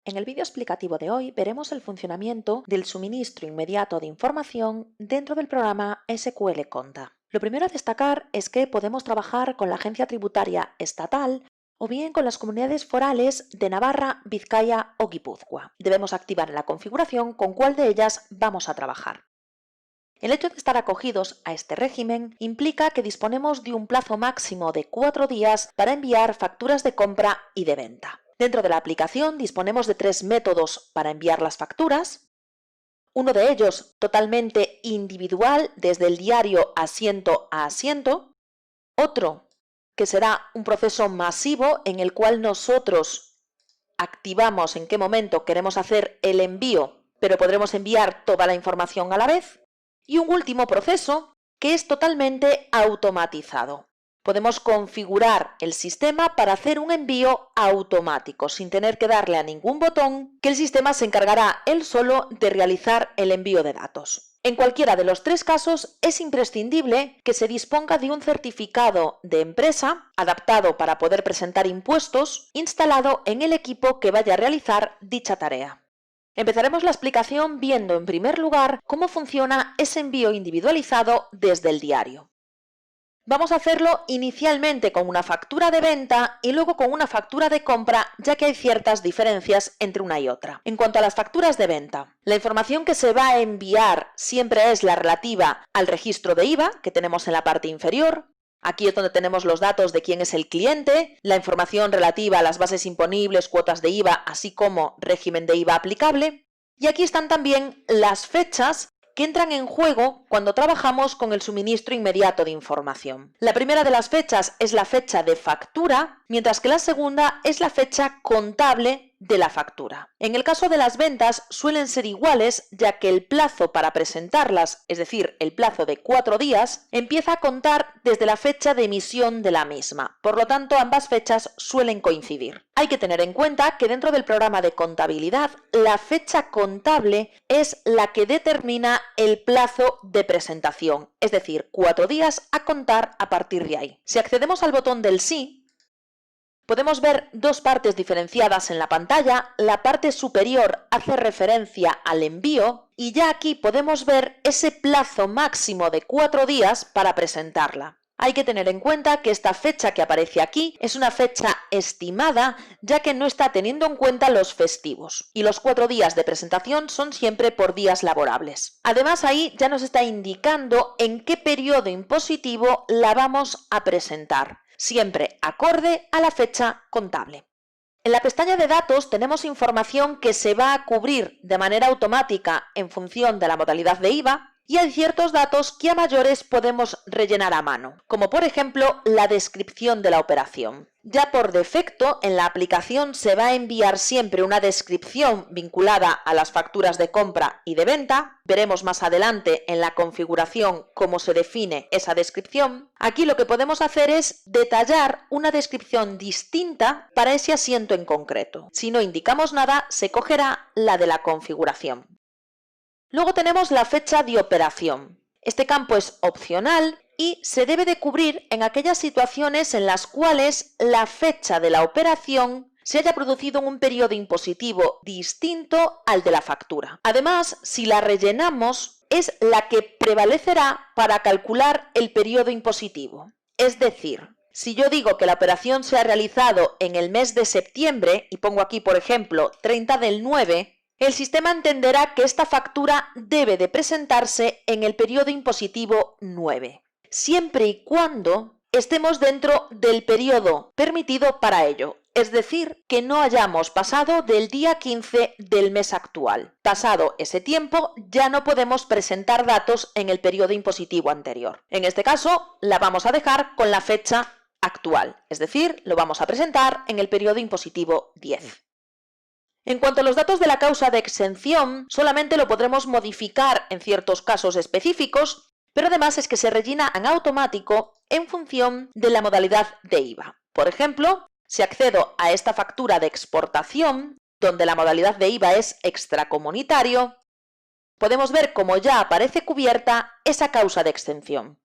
En el vídeo explicativo de hoy veremos el funcionamiento del suministro inmediato de información dentro del programa SQL Conta. Lo primero a destacar es que podemos trabajar con la agencia tributaria estatal o bien con las comunidades forales de Navarra, Vizcaya o Guipúzcoa. Debemos activar en la configuración con cuál de ellas vamos a trabajar. El hecho de estar acogidos a este régimen implica que disponemos de un plazo máximo de 4 días para enviar facturas de compra y de venta. Dentro de la aplicación disponemos de 3 métodos para enviar las facturas. Uno de ellos totalmente individual desde el diario asiento a asiento. Otro que será un proceso masivo en el cual nosotros activamos en qué momento queremos hacer el envío, pero podremos enviar toda la información a la vez. Y un último proceso que es totalmente automatizado. Podemos configurar el sistema para hacer un envío automático sin tener que darle a ningún botón, que el sistema se encargará él solo de realizar el envío de datos. En cualquiera de los 3 casos es imprescindible que se disponga de un certificado de empresa adaptado para poder presentar impuestos instalado en el equipo que vaya a realizar dicha tarea. Empezaremos la explicación viendo en primer lugar cómo funciona ese envío individualizado desde el diario. Vamos a hacerlo inicialmente con una factura de venta y luego con una factura de compra, ya que hay ciertas diferencias entre una y otra. En cuanto a las facturas de venta, la información que se va a enviar siempre es la relativa al registro de IVA que tenemos en la parte inferior. Aquí es donde tenemos los datos de quién es el cliente, la información relativa a las bases imponibles, cuotas de IVA, así como régimen de IVA aplicable. Y aquí están también las fechas que entran en juego cuando trabajamos con el suministro inmediato de información. La primera de las fechas es la fecha de factura, mientras que la segunda es la fecha contable de la factura. En el caso de las ventas suelen ser iguales, ya que el plazo para presentarlas, es decir, el plazo de 4 días, empieza a contar desde la fecha de emisión de la misma. Por lo tanto, ambas fechas suelen coincidir. Hay que tener en cuenta que dentro del programa de contabilidad, la fecha contable es la que determina el plazo de presentación, es decir, 4 días a contar a partir de ahí. Si accedemos al botón del sí, podemos ver 2 partes diferenciadas en la pantalla. La parte superior hace referencia al envío y ya aquí podemos ver ese plazo máximo de 4 días para presentarla. Hay que tener en cuenta que esta fecha que aparece aquí es una fecha estimada, ya que no está teniendo en cuenta los festivos, y los 4 días de presentación son siempre por días laborables. Además, ahí ya nos está indicando en qué periodo impositivo la vamos a presentar, siempre acorde a la fecha contable. En la pestaña de datos tenemos información que se va a cubrir de manera automática en función de la modalidad de IVA, y hay ciertos datos que a mayores podemos rellenar a mano, como por ejemplo la descripción de la operación. Ya por defecto en la aplicación se va a enviar siempre una descripción vinculada a las facturas de compra y de venta. Veremos más adelante en la configuración cómo se define esa descripción. Aquí lo que podemos hacer es detallar una descripción distinta para ese asiento en concreto. Si no indicamos nada, se cogerá la de la configuración. Luego tenemos la fecha de operación. Este campo es opcional y se debe de cubrir en aquellas situaciones en las cuales la fecha de la operación se haya producido en un periodo impositivo distinto al de la factura. Además, si la rellenamos, es la que prevalecerá para calcular el periodo impositivo. Es decir, si yo digo que la operación se ha realizado en el mes de septiembre y pongo aquí, por ejemplo, 30 del 9, el sistema entenderá que esta factura debe de presentarse en el periodo impositivo 9, siempre y cuando estemos dentro del periodo permitido para ello, es decir, que no hayamos pasado del día 15 del mes actual. Pasado ese tiempo, ya no podemos presentar datos en el periodo impositivo anterior. En este caso, la vamos a dejar con la fecha actual, es decir, lo vamos a presentar en el periodo impositivo 10. En cuanto a los datos de la causa de exención, solamente lo podremos modificar en ciertos casos específicos, pero además es que se rellena en automático en función de la modalidad de IVA. Por ejemplo, si accedo a esta factura de exportación, donde la modalidad de IVA es extracomunitario, podemos ver cómo ya aparece cubierta esa causa de exención.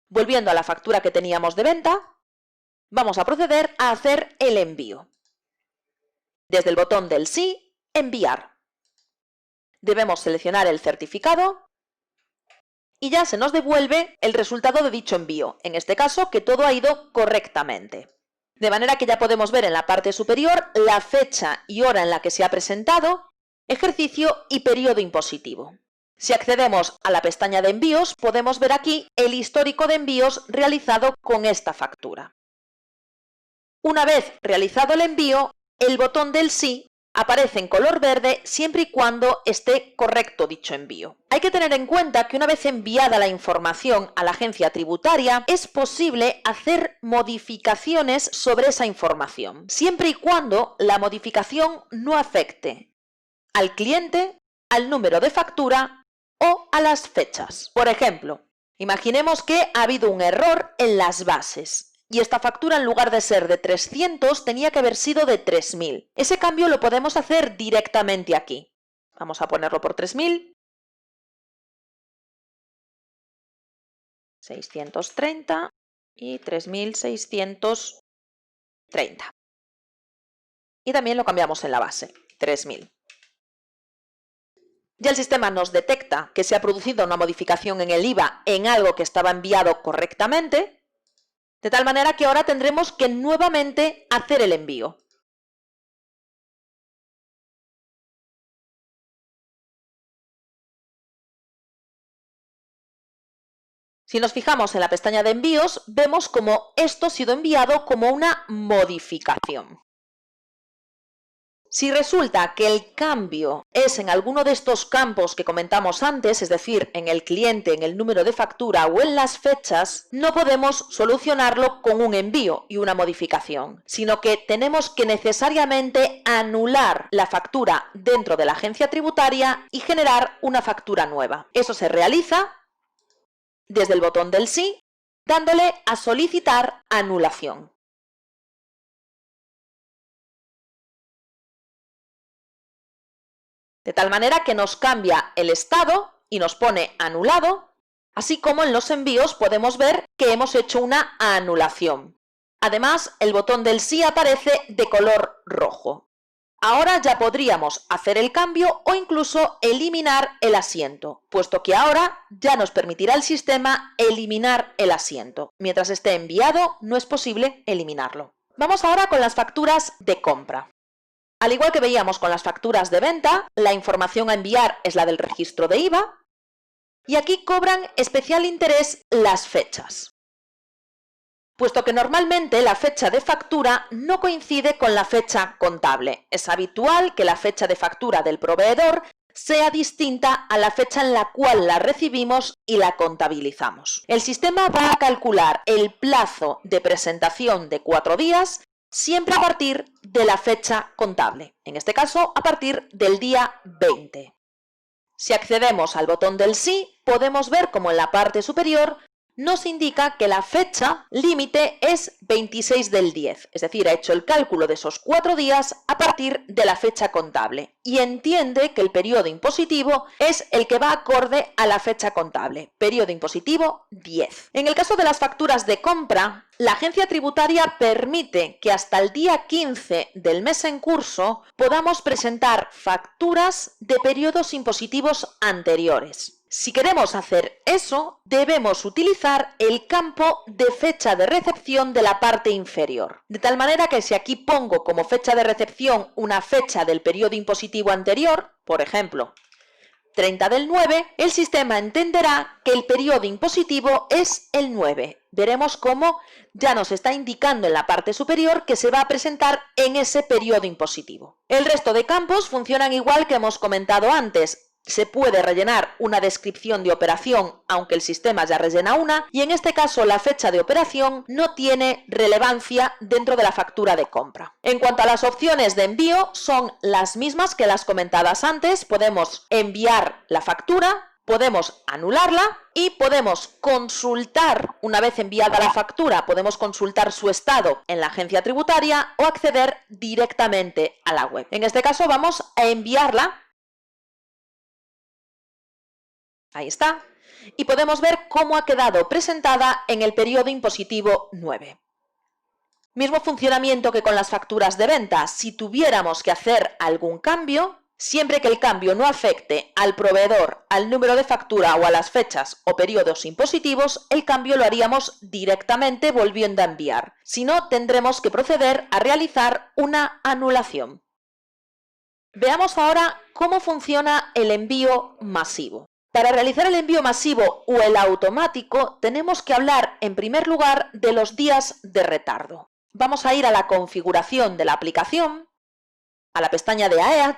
Volviendo a la factura que teníamos de venta, vamos a proceder a hacer el envío. Desde el botón del sí, enviar. Debemos seleccionar el certificado y ya se nos devuelve el resultado de dicho envío, en este caso que todo ha ido correctamente. De manera que ya podemos ver en la parte superior la fecha y hora en la que se ha presentado, ejercicio y periodo impositivo. Si accedemos a la pestaña de envíos, podemos ver aquí el histórico de envíos realizado con esta factura. Una vez realizado el envío, el botón del sí aparece en color verde siempre y cuando esté correcto dicho envío. Hay que tener en cuenta que una vez enviada la información a la agencia tributaria, es posible hacer modificaciones sobre esa información, siempre y cuando la modificación no afecte al cliente, al número de factura o a las fechas. Por ejemplo, imaginemos que ha habido un error en las bases y esta factura, en lugar de ser de 300, tenía que haber sido de 3.000. Ese cambio lo podemos hacer directamente aquí. Vamos a ponerlo por 3.000. 630 y 3.630. Y también lo cambiamos en la base, 3.000. Ya el sistema nos detecta que se ha producido una modificación en el IVA en algo que estaba enviado correctamente, de tal manera que ahora tendremos que nuevamente hacer el envío. Si nos fijamos en la pestaña de envíos, vemos como esto ha sido enviado como una modificación. Si resulta que el cambio es en alguno de estos campos que comentamos antes, es decir, en el cliente, en el número de factura o en las fechas, no podemos solucionarlo con un envío y una modificación, sino que tenemos que necesariamente anular la factura dentro de la agencia tributaria y generar una factura nueva. Eso se realiza desde el botón del sí, dándole a solicitar anulación. De tal manera que nos cambia el estado y nos pone anulado, así como en los envíos podemos ver que hemos hecho una anulación. Además, el botón del sí aparece de color rojo. Ahora ya podríamos hacer el cambio o incluso eliminar el asiento, puesto que ahora ya nos permitirá el sistema eliminar el asiento. Mientras esté enviado, no es posible eliminarlo. Vamos ahora con las facturas de compra. Al igual que veíamos con las facturas de venta, la información a enviar es la del registro de IVA y aquí cobran especial interés las fechas, puesto que normalmente la fecha de factura no coincide con la fecha contable. Es habitual que la fecha de factura del proveedor sea distinta a la fecha en la cual la recibimos y la contabilizamos. El sistema va a calcular el plazo de presentación de 4 días siempre a partir de la fecha contable, en este caso a partir del día 20. Si accedemos al botón del sí, podemos ver como en la parte superior nos indica que la fecha límite es 26 del 10, es decir, ha hecho el cálculo de esos 4 días a partir de la fecha contable y entiende que el periodo impositivo es el que va acorde a la fecha contable, periodo impositivo 10. En el caso de las facturas de compra, la agencia tributaria permite que hasta el día 15 del mes en curso podamos presentar facturas de periodos impositivos anteriores. Si queremos hacer eso, debemos utilizar el campo de fecha de recepción de la parte inferior. De tal manera que si aquí pongo como fecha de recepción una fecha del periodo impositivo anterior, por ejemplo, 30 del 9, el sistema entenderá que el periodo impositivo es el 9. Veremos cómo ya nos está indicando en la parte superior que se va a presentar en ese periodo impositivo. El resto de campos funcionan igual que hemos comentado antes. Se puede rellenar una descripción de operación, aunque el sistema ya rellena una, y en este caso la fecha de operación no tiene relevancia dentro de la factura de compra. En cuanto a las opciones de envío, son las mismas que las comentadas antes. Podemos enviar la factura, podemos anularla y podemos consultar, una vez enviada la factura, podemos consultar su estado en la agencia tributaria o acceder directamente a la web. En este caso vamos a enviarla. Ahí está. Y podemos ver cómo ha quedado presentada en el periodo impositivo 9. Mismo funcionamiento que con las facturas de venta. Si tuviéramos que hacer algún cambio, siempre que el cambio no afecte al proveedor, al número de factura o a las fechas o periodos impositivos, el cambio lo haríamos directamente volviendo a enviar. Si no, tendremos que proceder a realizar una anulación. Veamos ahora cómo funciona el envío masivo. Para realizar el envío masivo o el automático, tenemos que hablar en primer lugar de los días de retardo. Vamos a ir a la configuración de la aplicación, a la pestaña de AEAT,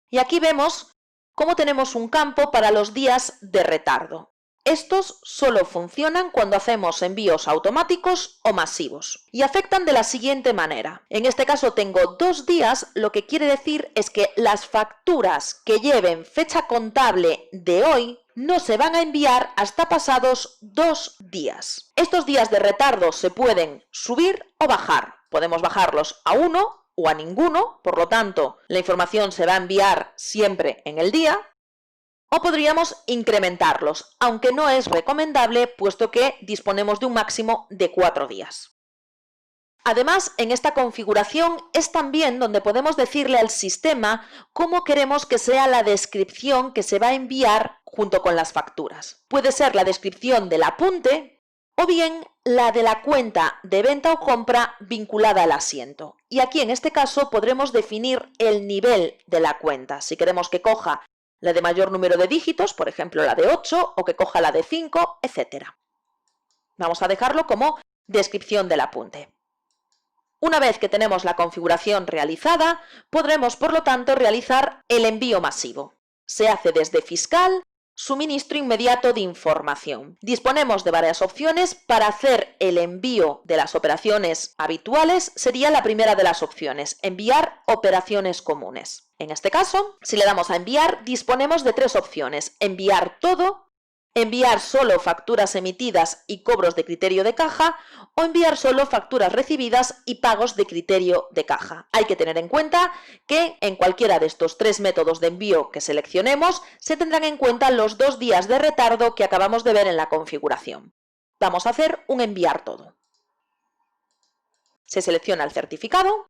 y aquí vemos cómo tenemos un campo para los días de retardo. Estos solo funcionan cuando hacemos envíos automáticos o masivos y afectan de la siguiente manera. En este caso tengo 2 días, lo que quiere decir es que las facturas que lleven fecha contable de hoy no se van a enviar hasta pasados 2 días. Estos días de retardo se pueden subir o bajar. Podemos bajarlos a 1 o a ninguno, por lo tanto, la información se va a enviar siempre en el día. O podríamos incrementarlos, aunque no es recomendable puesto que disponemos de un máximo de 4 días. Además, en esta configuración es también donde podemos decirle al sistema cómo queremos que sea la descripción que se va a enviar junto con las facturas. Puede ser la descripción del apunte o bien la de la cuenta de venta o compra vinculada al asiento. Y aquí en este caso podremos definir el nivel de la cuenta, si queremos que coja la de mayor número de dígitos, por ejemplo la de 8, o que coja la de 5, etc. Vamos a dejarlo como descripción del apunte. Una vez que tenemos la configuración realizada, podremos por lo tanto realizar el envío masivo. Se hace desde Fiscal, Suministro inmediato de información. Disponemos de varias opciones para hacer el envío de las operaciones habituales. Sería la primera de las opciones, enviar operaciones comunes. En este caso, si le damos a enviar, disponemos de 3 opciones: enviar todo, enviar solo facturas emitidas y cobros de criterio de caja, o enviar solo facturas recibidas y pagos de criterio de caja. Hay que tener en cuenta que en cualquiera de estos 3 métodos de envío que seleccionemos se tendrán en cuenta los 2 días de retardo que acabamos de ver en la configuración. Vamos a hacer un enviar todo. Se selecciona el certificado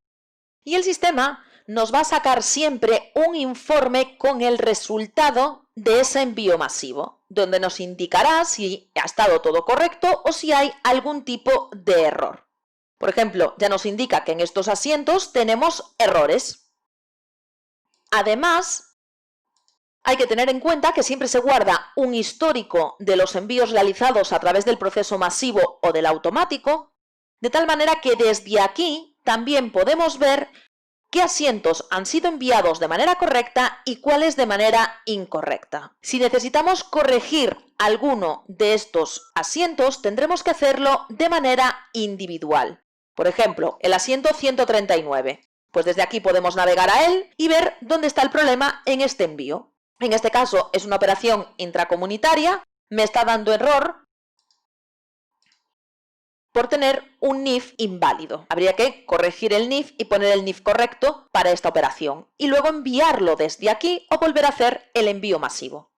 y el sistema nos va a sacar siempre un informe con el resultado de ese envío masivo, donde nos indicará si ha estado todo correcto o si hay algún tipo de error. Por ejemplo, ya nos indica que en estos asientos tenemos errores. Además, hay que tener en cuenta que siempre se guarda un histórico de los envíos realizados a través del proceso masivo o del automático, de tal manera que desde aquí también podemos ver qué asientos han sido enviados de manera correcta y cuáles de manera incorrecta. Si necesitamos corregir alguno de estos asientos, tendremos que hacerlo de manera individual. Por ejemplo, el asiento 139. Pues desde aquí podemos navegar a él y ver dónde está el problema en este envío. En este caso es una operación intracomunitaria, me está dando error por tener un NIF inválido. Habría que corregir el NIF y poner el NIF correcto para esta operación y luego enviarlo desde aquí o volver a hacer el envío masivo.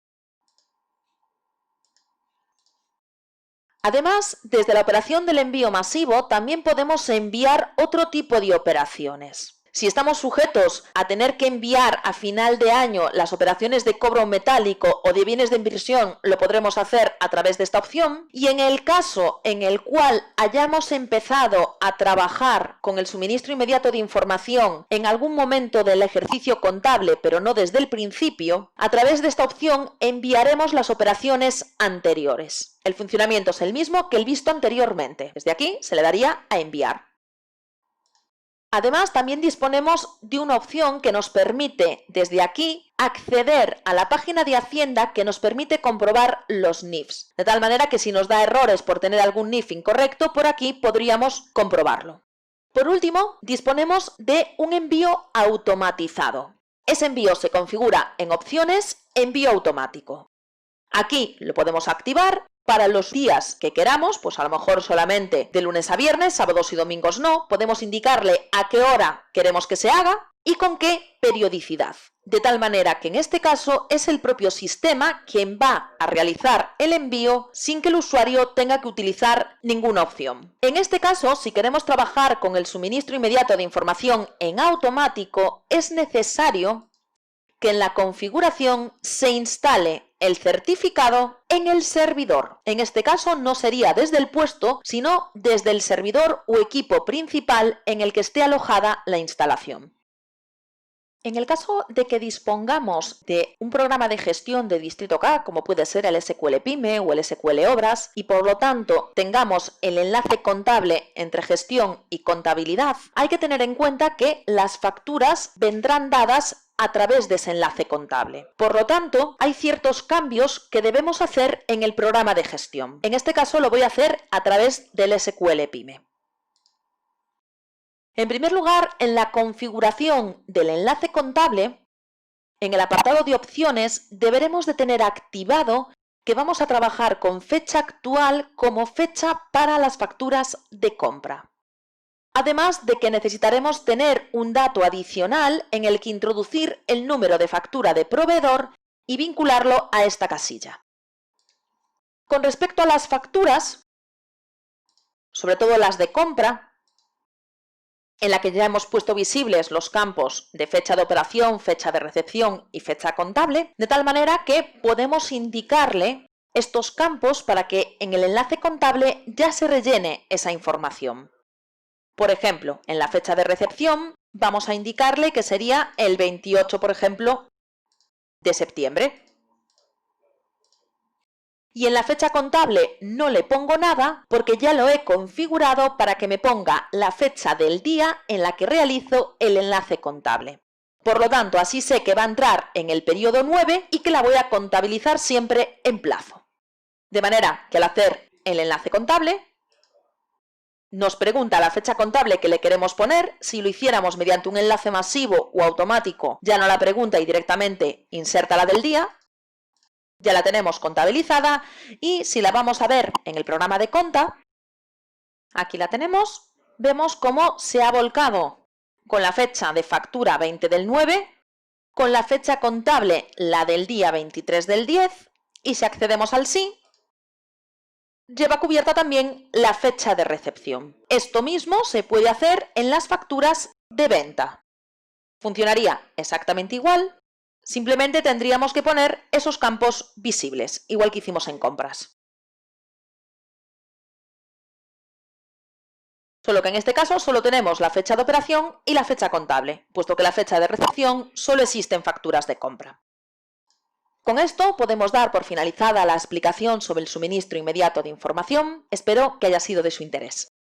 Además, desde la operación del envío masivo también podemos enviar otro tipo de operaciones. Si estamos sujetos a tener que enviar a final de año las operaciones de cobro metálico o de bienes de inversión, lo podremos hacer a través de esta opción. Y en el caso en el cual hayamos empezado a trabajar con el suministro inmediato de información en algún momento del ejercicio contable, pero no desde el principio, a través de esta opción enviaremos las operaciones anteriores. El funcionamiento es el mismo que el visto anteriormente. Desde aquí se le daría a enviar. Además, también disponemos de una opción que nos permite, desde aquí, acceder a la página de Hacienda que nos permite comprobar los NIFs. De tal manera que si nos da errores por tener algún NIF incorrecto, por aquí podríamos comprobarlo. Por último, disponemos de un envío automatizado. Ese envío se configura en opciones, envío automático. Aquí lo podemos activar Para los días que queramos, pues a lo mejor solamente de lunes a viernes, sábados y domingos no, podemos indicarle a qué hora queremos que se haga y con qué periodicidad. De tal manera que en este caso es el propio sistema quien va a realizar el envío sin que el usuario tenga que utilizar ninguna opción. En este caso, si queremos trabajar con el suministro inmediato de información en automático, es necesario que en la configuración se instale el certificado en el servidor. En este caso no sería desde el puesto, sino desde el servidor o equipo principal en el que esté alojada la instalación. En el caso de que dispongamos de un programa de gestión de Distrito K, como puede ser el SQL Pyme o el SQL Obras, y por lo tanto tengamos el enlace contable entre gestión y contabilidad, hay que tener en cuenta que las facturas vendrán dadas a través de ese enlace contable. Por lo tanto, hay ciertos cambios que debemos hacer en el programa de gestión. En este caso lo voy a hacer a través del SQL Pyme. En primer lugar, en la configuración del enlace contable, en el apartado de opciones, deberemos de tener activado que vamos a trabajar con fecha actual como fecha para las facturas de compra. Además de que necesitaremos tener un dato adicional en el que introducir el número de factura de proveedor y vincularlo a esta casilla. Con respecto a las facturas, sobre todo las de compra, en la que ya hemos puesto visibles los campos de fecha de operación, fecha de recepción y fecha contable, de tal manera que podemos indicarle estos campos para que en el enlace contable ya se rellene esa información. Por ejemplo, en la fecha de recepción vamos a indicarle que sería el 28, por ejemplo, de septiembre. Y en la fecha contable no le pongo nada porque ya lo he configurado para que me ponga la fecha del día en la que realizo el enlace contable. Por lo tanto, así sé que va a entrar en el periodo 9 y que la voy a contabilizar siempre en plazo. De manera que al hacer el enlace contable, nos pregunta la fecha contable que le queremos poner. Si lo hiciéramos mediante un enlace masivo o automático, ya no la pregunta y directamente inserta la del día. Ya la tenemos contabilizada y si la vamos a ver en el programa de conta, aquí la tenemos, vemos cómo se ha volcado con la fecha de factura 20 del 9, con la fecha contable la del día 23 del 10 y si accedemos al sí, lleva cubierta también la fecha de recepción. Esto mismo se puede hacer en las facturas de venta. Funcionaría exactamente igual. Simplemente tendríamos que poner esos campos visibles, igual que hicimos en compras. Solo que en este caso solo tenemos la fecha de operación y la fecha contable, puesto que la fecha de recepción solo existe en facturas de compra. Con esto podemos dar por finalizada la explicación sobre el suministro inmediato de información. Espero que haya sido de su interés.